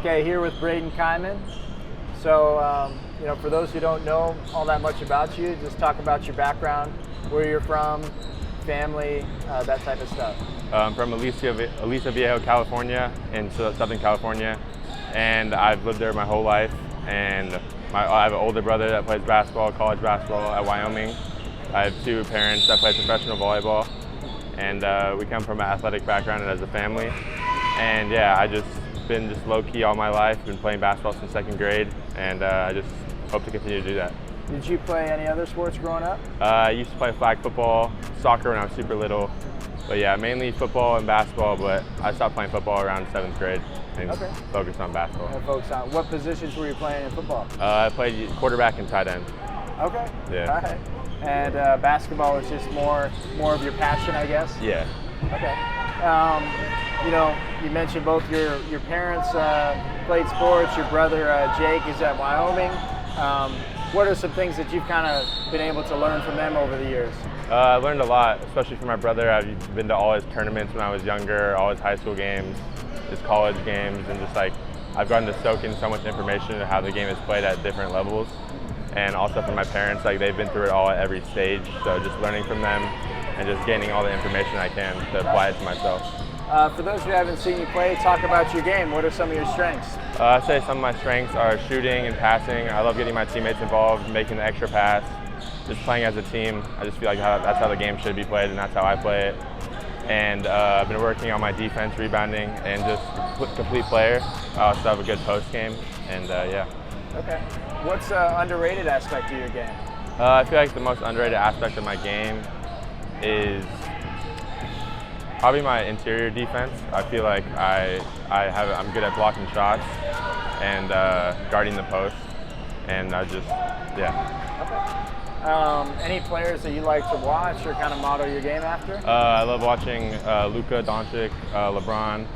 Okay, here with Brayden Kyman. So, for those who don't know all that much about you, just talk about your background, where you're from, family, that type of stuff. I'm from Alicia Viejo, California, in Southern California, and I've lived there my whole life. And I have an older brother that plays basketball, college basketball at Wyoming. I have two parents that play professional volleyball, and we come from an athletic background as a family. And yeah, I just been low-key all my life, been playing basketball since second grade, and I just hope to continue to do that. Did you play any other sports growing up? I used to play flag football, soccer when I was super little, but yeah, mainly football and basketball, but I stopped playing football around 7th grade and focused on basketball. What positions were you playing in football? I played quarterback and tight end. Okay. Yeah. All right. And basketball was just more of your passion, I guess? Yeah. Okay. You mentioned both your parents played sports. Your brother Jake is at Wyoming. What are some things that you've kind of been able to learn from them over the years? I learned a lot, especially from my brother. I've been to all his tournaments when I was younger, all his high school games, his college games, and just I've gotten to soak in so much information of how the game is played at different levels. And also from my parents, they've been through it all at every stage, so just learning from them and just gaining all the information I can to apply it to myself. For those who haven't seen you play, talk about your game. What are some of your strengths? I'd say some of my strengths are shooting and passing. I love getting my teammates involved, making the extra pass, just playing as a team. I just feel like that's how the game should be played, and that's how I play it. And I've been working on my defense, rebounding, and just complete player. I also have a good post game, and yeah. Okay. What's an underrated aspect of your game? I feel like the most underrated aspect of my game is probably my interior defense. I feel like I'm good at blocking shots and guarding the post, and Any players that you like to watch or kind of model your game after? I love watching Luka Doncic, LeBron,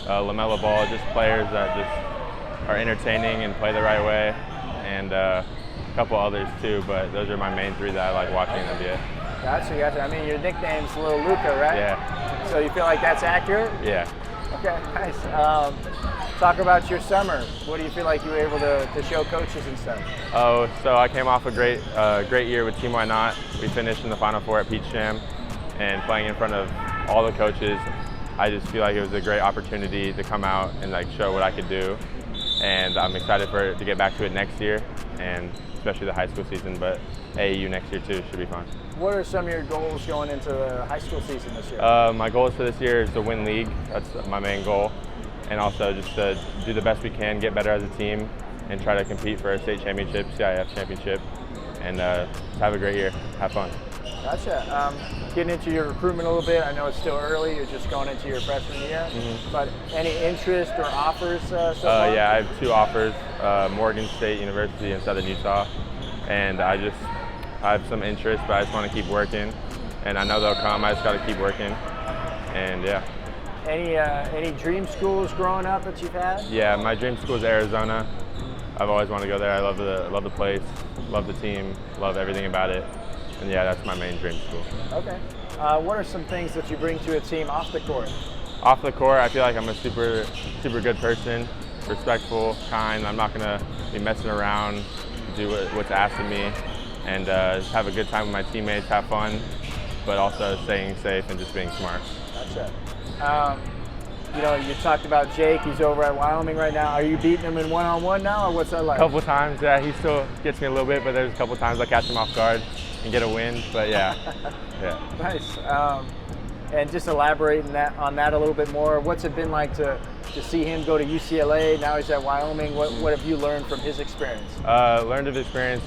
LaMelo Ball, just players that just are entertaining and play the right way, and a couple others too, but those are my main three that I like watching in the NBA. Gotcha. I mean, your nickname's Little Luka, right? Yeah. So you feel like that's accurate? Yeah. Okay, nice. Talk about your summer. What do you feel like you were able to show coaches and stuff? Oh, so I came off a great year with Team Why Not. We finished in the Final Four at Peach Jam, and playing in front of all the coaches, I just feel like it was a great opportunity to come out and show what I could do. And I'm excited to get back to it next year, and especially the high school season, but AAU next year too should be fun. What are some of your goals going into the high school season this year? My goals for this year is to win league. That's my main goal. And also just to do the best we can, get better as a team, and try to compete for a state championship, CIF championship, and have a great year, have fun. Gotcha. Getting into your recruitment a little bit, I know it's still early, you're just going into your freshman year, but any interest or offers so far? Yeah, I have two offers, Morgan State University in Southern Utah, and I have some interest, but I just want to keep working, and I know they'll come, I just got to keep working, and yeah. Any dream schools growing up that you've had? Yeah, my dream school is Arizona. I've always wanted to go there. I love the place, love the team, love everything about it. And yeah, that's my main dream school. Okay. What are some things that you bring to a team off the court? Off the court, I feel like I'm a super good person, respectful, kind. I'm not going to be messing around, do what's asked of me, and just have a good time with my teammates, have fun, but also staying safe and just being smart. Gotcha. You talked about Jake. He's over at Wyoming right now. Are you beating him in one-on-one now, or what's that like? A couple times, yeah. He still gets me a little bit, but there's a couple times I catch him off guard and get a win. But yeah, yeah. Nice. And just elaborating on that a little bit more. What's it been like to see him go to UCLA? Now he's at Wyoming. What have you learned from his experience? Learned of experience,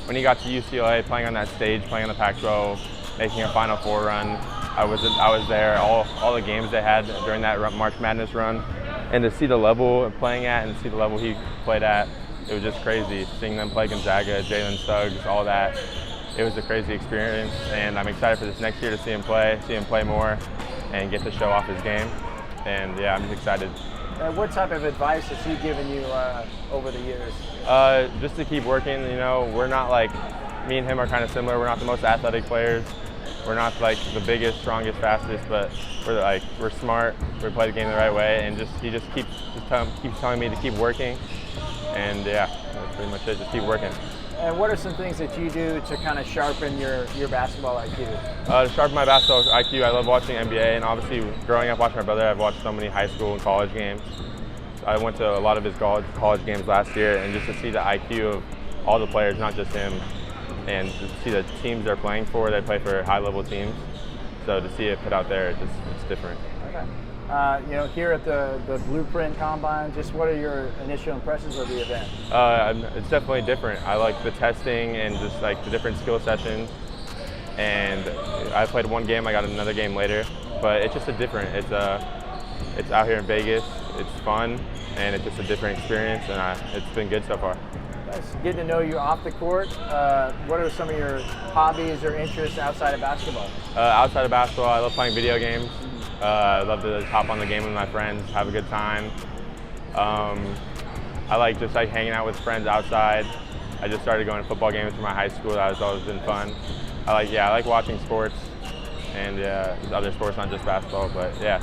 when he got to UCLA, playing on that stage, playing on the Pac-12, making a Final Four run. I was there all the games they had during that March Madness run, and to see the level of playing at and see the level he played at, it was just crazy. Seeing them play Gonzaga, Jalen Suggs, all that, it was a crazy experience, and I'm excited for this next year to see him play more, and get to show off his game. And yeah, I'm just excited. What type of advice has he given you over the years? Just to keep working. We're not me and him are kind of similar. We're not the most athletic players, We're not like the biggest, strongest, fastest, but we're smart. We play the game the right way, and he just keeps telling me to keep working. And yeah, that's pretty much it. Just keep working. And what are some things that you do to kind of sharpen your basketball IQ? To sharpen my basketball IQ, I love watching NBA, and obviously growing up watching my brother, I've watched so many high school and college games. I went to a lot of his college games last year, and just to see the IQ of all the players, not just him, and to see the teams they're playing for, they play for high-level teams. So to see it put out there, it's different. Okay. Here at the Blueprint Combine, just what are your initial impressions of the event? It's definitely different. I like the testing and just like the different skill sessions. And I played one game, I got another game later, but it's just it's out here in Vegas. It's fun, and it's just a different experience, and it's been good so far. Nice. Getting to know you off the court. What are some of your hobbies or interests outside of basketball? Outside of basketball, I love playing video games. I love to hop on the game with my friends, have a good time. I like just hanging out with friends outside. I just started going to football games for my high school. That has always been fun. I like watching sports, and other sports, not just basketball, but yeah.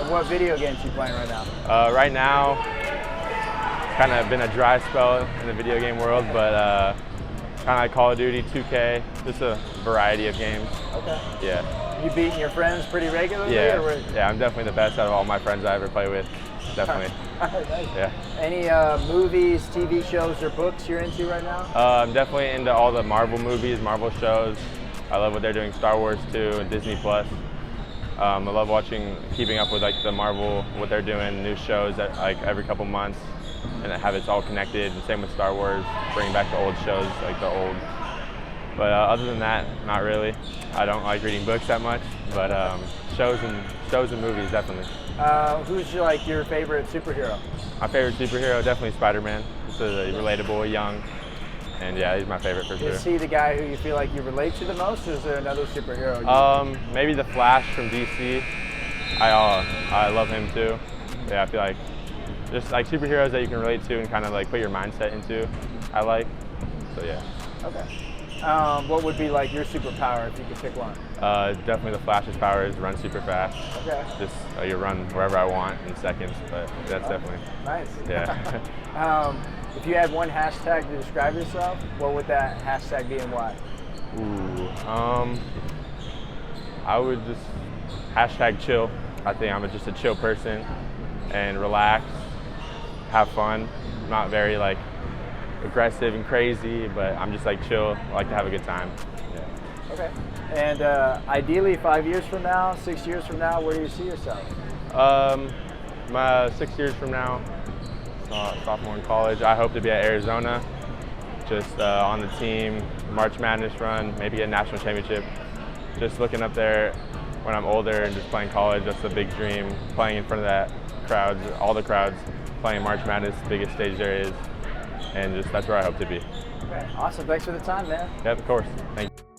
And what video games are you playing right now? Right now, it's kind of been a dry spell in the video game world, but kind of like Call of Duty, 2K, just a variety of games. Okay. Yeah. You beating your friends pretty regularly? Yeah, yeah, I'm definitely the best out of all my friends I ever play with, definitely. Nice. Yeah. Any movies, TV shows, or books you're into right now? I'm definitely into all the Marvel movies, Marvel shows. I love what they're doing, Star Wars too, and Disney Plus. I love keeping up with the Marvel, what they're doing, new shows that every couple months, and have it all connected. And same with Star Wars, bringing back the old shows, But other than that, not really. I don't like reading books that much, but shows and movies definitely. Who's your favorite superhero? My favorite superhero, definitely Spider-Man. He's relatable, young, and yeah, he's my favorite for sure. Is he the guy who you feel like you relate to the most, or is there another superhero? Maybe the Flash from DC. I love him too. Yeah, I feel like just superheroes that you can relate to and kind of put your mindset into. I like. So yeah. Okay. What would be your superpower if you could pick one? Definitely the Flash's power is run super fast. Okay. Just you run wherever I want in seconds, but that's definitely. Nice. Yeah. If you had one hashtag to describe yourself, what would that hashtag be and why? Ooh. I would just hashtag chill. I think I'm just a chill person and relax, have fun. I'm not very aggressive and crazy, but I'm just chill. I like to have a good time. Yeah. Okay. And ideally, 5 years from now, 6 years from now, where do you see yourself? 6 years from now, sophomore in college, I hope to be at Arizona, just on the team, March Madness run, maybe get a national championship. Just looking up there when I'm older and just playing college, that's a big dream. Playing in front of that crowds, all the crowds, playing March Madness, the biggest stage there is. And that's where I hope to be. Okay, awesome. Thanks for the time, man. Yep, of course. Thank you.